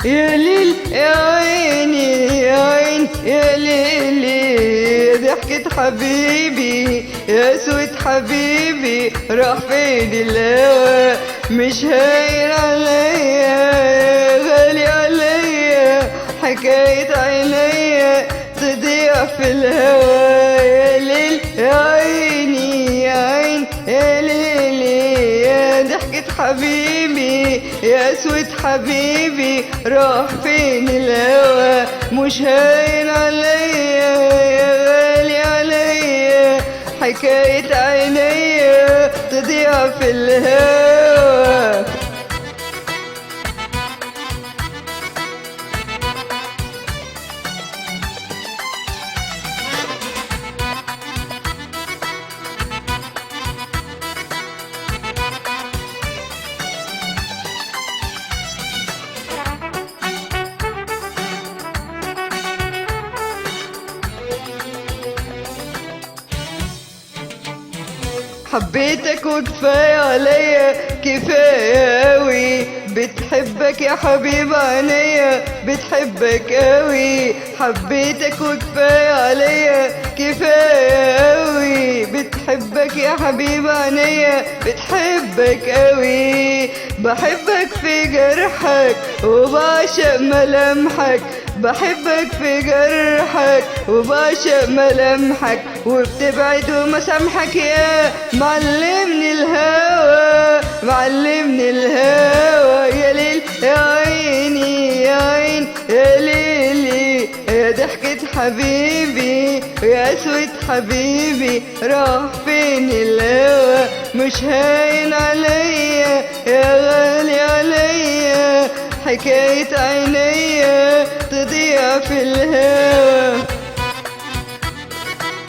يا ليل يا عيني يا عين يا ليلي، ضحكة حبيبي يا سود حبيبي، راح فين الهوى مش هاين عليا، غالي عليا حكاية عينيا تضيع في الهوى. يا ليل يا عيني يا عين يا ليلي، يا ضحكة حبيبي يا اسود حبيبي، راح فين الهوى مش هاين عليا، يا غالي عليا حكاية عينيا تضيع في الهوى. حبيتك وكفاية عليا كفاية اوي، بتحبك يا حبيب عينيا بتحبك اوي. حبيتك وكفاية عليا كفاية اوي، بتحبك يا حبيب عينيا بتحبك اوي. بحبك في جرحك وبعشق ملامحك، بحبك في جرحك وبعشق ملامحك، وبتبعد ومسامحك يا معلمني الهوى معلمني الهوى. يا ليل يا عيني يا عين يا ليلي، يا ضحكة حبيبي يا اسود حبيبي، راح فين الهوى مش هاين عليا، يا غالي عليا حكاية عينيا تضيع في الهوى.